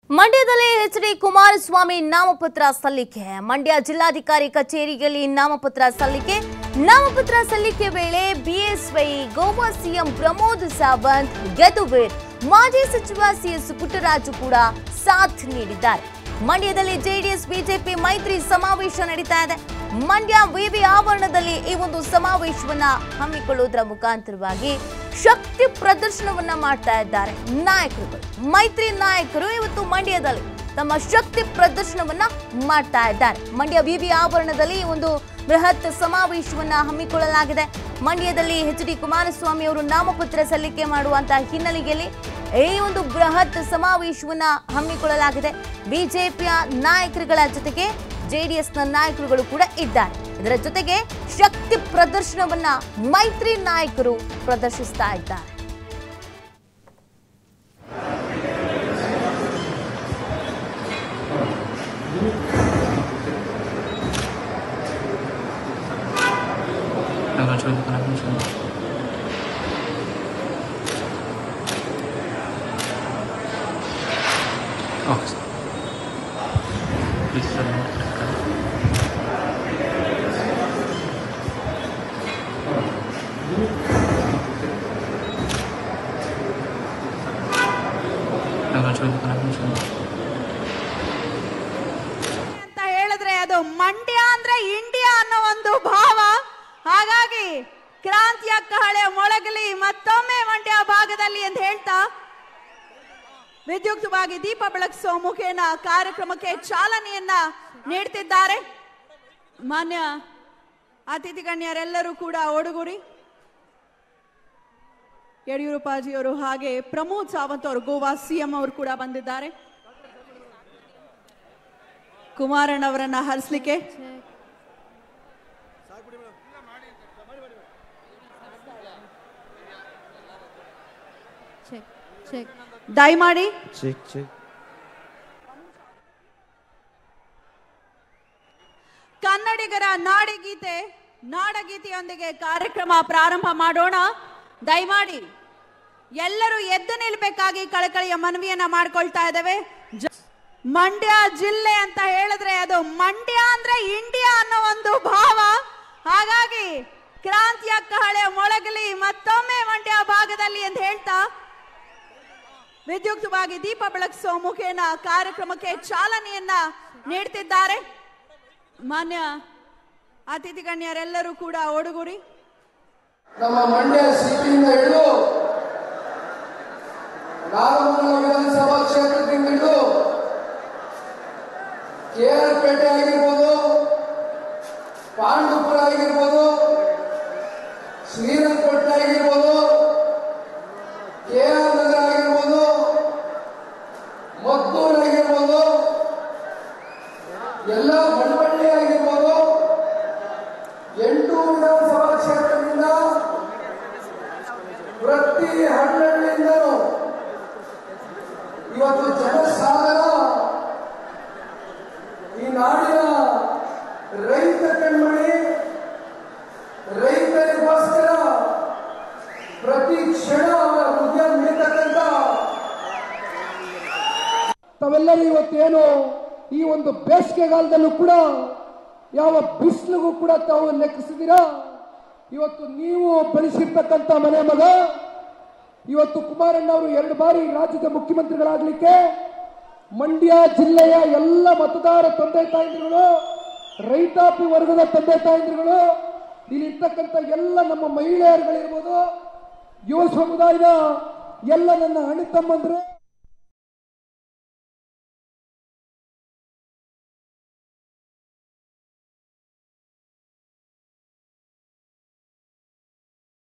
ಮಂಡ್ಯದಲ್ಲಿ ಎಚ್.ಡಿ. ಕುಮಾರಸ್ವಾಮಿ ನಾಮಪತ್ರ ಸಲ್ಲಿಕೆ. ಮಂಡ್ಯ ಜಿಲ್ಲಾಧಿಕಾರಿ ಕಚೇರಿಯಲ್ಲಿ ನಾಮಪತ್ರ ಸಲ್ಲಿಕೆ ವೇಳೆ ಬಿಎಸ್ವೈ, ಗೋವಾ ಸಿಎಂ ಪ್ರಮೋದ್ ಸಾವಂತ್, ಗೆದುವೀರ್, ಮಾಜಿ ಸಚಿವ ಸಿಎಸ್ ಪುಟ್ಟರಾಜು ಕೂಡ ಸಾಥ್ ನೀಡಿದ್ದಾರೆ. ಮಂಡ್ಯದಲ್ಲಿ ಜೆಡಿಎಸ್ ಬಿಜೆಪಿ ಮೈತ್ರಿ ಸಮಾವೇಶ ನಡೀತಾ ಇದೆ. ಮಂಡ್ಯ ವಿವಿ ಆವರಣದಲ್ಲಿ ಈ ಒಂದು ಸಮಾವೇಶವನ್ನ ಹಮ್ಮಿಕೊಳ್ಳುವುದರ ಮುಖಾಂತರವಾಗಿ ಶಕ್ತಿ ಪ್ರದರ್ಶನವನ್ನ ಮಾಡ್ತಾ ಇದ್ದಾರೆ ನಾಯಕರುಗಳು. ಮೈತ್ರಿ ನಾಯಕರು ಇವತ್ತು ಮಂಡ್ಯದಲ್ಲಿ ತಮ್ಮ ಶಕ್ತಿ ಪ್ರದರ್ಶನವನ್ನ ಮಾಡ್ತಾ ಇದ್ದಾರೆ. ಮಂಡ್ಯ ವಿವಿ ಆವರಣದಲ್ಲಿ ಒಂದು ಬೃಹತ್ ಸಮಾವೇಶವನ್ನ ಹಮ್ಮಿಕೊಳ್ಳಲಾಗಿದೆ. ಮಂಡ್ಯದಲ್ಲಿ ಎಚ್.ಡಿ. ಕುಮಾರಸ್ವಾಮಿ ಅವರು ನಾಮಪತ್ರ ಸಲ್ಲಿಕೆ ಮಾಡುವಂತಹ ಹಿನ್ನೆಲೆಯಲ್ಲಿ ಈ ಒಂದು ಬೃಹತ್ ಸಮಾವೇಶವನ್ನ ಹಮ್ಮಿಕೊಳ್ಳಲಾಗಿದೆ. ಬಿಜೆಪಿಯ ನಾಯಕರುಗಳ ಜೊತೆಗೆ ಜೆಡಿಎಸ್ನ ನಾಯಕರುಗಳು ಕೂಡ ಇದ್ದಾರೆ. ಇದರ ಜೊತೆಗೆ ಶಕ್ತಿ ಪ್ರದರ್ಶನವನ್ನ ಮೈತ್ರಿ ನಾಯಕರು ಪ್ರದರ್ಶಿಸ್ತಾ ಇದ್ದಾರೆ. ಅಂತ ಹೇಳಿದ್ರೆ ಅದು ಮಂಡ್ಯ ಅಂದ್ರೆ ಇಂಡಿಯಾ ಅನ್ನೋ ಒಂದು ಭಾವ. ಹಾಗಾಗಿ ಕ್ರಾಂತಿಯ ಕಹಳೆ ಮೊಳಗಲಿ ಮತ್ತೊಮ್ಮೆ ಮಂಡ್ಯ ಭಾಗದಲ್ಲಿ ಅಂತ ಹೇಳ್ತಾ ವಿದ್ಯುಕ್ತವಾಗಿ ದೀಪ ಬೆಳಗಿಸುವ ಮುಖೇನ ಕಾರ್ಯಕ್ರಮಕ್ಕೆ ಚಾಲನೆಯನ್ನ ನೀಡ್ತಿದ್ದಾರೆ. ಮಾನ್ಯ ಅತಿಥಿ ಗಣ್ಯರೆಲ್ಲರೂ ಕೂಡ ಒಡಗೂಡಿ ಯಡಿಯೂರಪ್ಪಾಜಿಯವರು ಹಾಗೆ ಪ್ರಮೋದ್ ಸಾವಂತ್ ಅವರು, ಗೋವಾ ಸಿಎಂ ಅವರು ಕೂಡ ಬಂದಿದ್ದಾರೆ. ಕುಮಾರಣ್ಣ ಅವರನ್ನ ಹರಿಸಲಿಕ್ಕೆ ದಯಮಾಡಿ ಕನ್ನಡಿಗರ ನಾಡಗೀತೆಯೊಂದಿಗೆ ಕಾರ್ಯಕ್ರಮ ಪ್ರಾರಂಭ ಮಾಡೋಣ. ದಯಮಾಡಿ ಎಲ್ಲರೂ ಎದ್ದು ನಿಲ್ಬೇಕಾಗಿ ಕಳಕಳಿಯ ಮನವಿಯನ್ನ ಮಾಡ್ಕೊಳ್ತಾ ಇದ್ದೇವೆ. ಮಂಡ್ಯ ಜಿಲ್ಲೆ ಅಂತ ಹೇಳಿದ್ರೆ ಅದು ಮಂಡ್ಯ ಅಂದ್ರೆ ಇಂಡಿಯಾ ಅನ್ನೋ ಒಂದು ಭಾವ. ಹಾಗಾಗಿ ಕ್ರಾಂತಿಯ ಕಹಳೆ ಮೊಳಗಲಿ ಮತ್ತೊಮ್ಮೆ ಮಂಡ್ಯ ಭಾಗದಲ್ಲಿ ಅಂತ ಹೇಳ್ತಾ ವಿದ್ಯುಕ್ತವಾಗಿ ದೀಪ ಬೆಳಗಿಸುವ ಮುಖೇನ ಕಾರ್ಯಕ್ರಮಕ್ಕೆ ಚಾಲನೆಯನ್ನ ನೀಡ್ತಿದ್ದಾರೆ. ಮಾನ್ಯ ಅತಿಥಿ ಗಣ್ಯರೆಲ್ಲರೂ ಕೂಡ ಒಡಗೂಡಿ ನಮ್ಮ ಮಂಡ್ಯ ಸಿಟಿಯಿಂದ ಹಿಡಿದು ನಾಗಮಂಗಲ ವಿಧಾನಸಭಾ ಕ್ಷೇತ್ರದಿಂದ ಹಿಡಿದು ಕೆಆರ್ಪೇಟೆ ಆಗಿರ್ಬೋದು, ಪಾಂಡುಪುರ ಆಗಿರ್ಬೋದು, ಶ್ರೀರಂಗಪಟ್ಟಣ ಆಗಿರ್ಬೋದು, ಕೆಆರ್ ನಗರ ಆಗಿರ್ಬೋದು, ಮದ್ದೂರು ಆಗಿರ್ಬೋದು, ಎಲ್ಲ ಬಡವಳ್ಳಿ ಆಗಿರ್ಬೋದು, 8 ವಿಧಾನಸಭಾ ಕ್ಷೇತ್ರದಿಂದ ಪ್ರತಿ ಹಳ್ಳಿಯಿಂದಲೂ ಇವತ್ತು ಜನಸಾಗರ ಈ ನಾಡಿನ ರೈತ ಕಣ್ಮಣಿ, ರೈತರಿಗೋಸ್ಕರ ಪ್ರತಿ ಕ್ಷಣ ಅವರ ಹೃದಯ ಮಿಡಿತಕ್ಕಂಥ ತಾವೆಲ್ಲರೂ ಇವತ್ತೇನು ಈ ಒಂದು ಬೇಸಿಗೆಗಾಲದಲ್ಲೂ ಕೂಡ ಯಾವ ಬಿಸಿಲಿಗೂ ಕೂಡ ತಾವು ಲೆಕ್ಕಿಸಿದ್ದೀರಾ. ಇವತ್ತು ನೀವು ಬೆಳೆಸಿರ್ತಕ್ಕಂಥ ಮನೆ ಮಗ ಇವತ್ತು ಕುಮಾರಣ್ಣ ಅವರು 2 ಬಾರಿ ರಾಜ್ಯದ ಮುಖ್ಯಮಂತ್ರಿಗಳಾಗಲಿಕ್ಕೆ ಮಂಡ್ಯ ಜಿಲ್ಲೆಯ ಎಲ್ಲ ಮತದಾರ ತಂದೆ ತಾಯಂದಿರುಗಳು, ರೈತಾಪಿ ವರ್ಗದ ತಂದೆ ತಾಯಂದಿರುಗಳು, ಇಲ್ಲಿರ್ತಕ್ಕಂಥ ಎಲ್ಲ ನಮ್ಮ ಮಹಿಳೆಯರುಗಳಿರ್ಬೋದು, ಯುವ ಸಮುದಾಯದ ಎಲ್ಲ ನನ್ನ ಅಣ್ಣ ತಮ್ಮಂದರು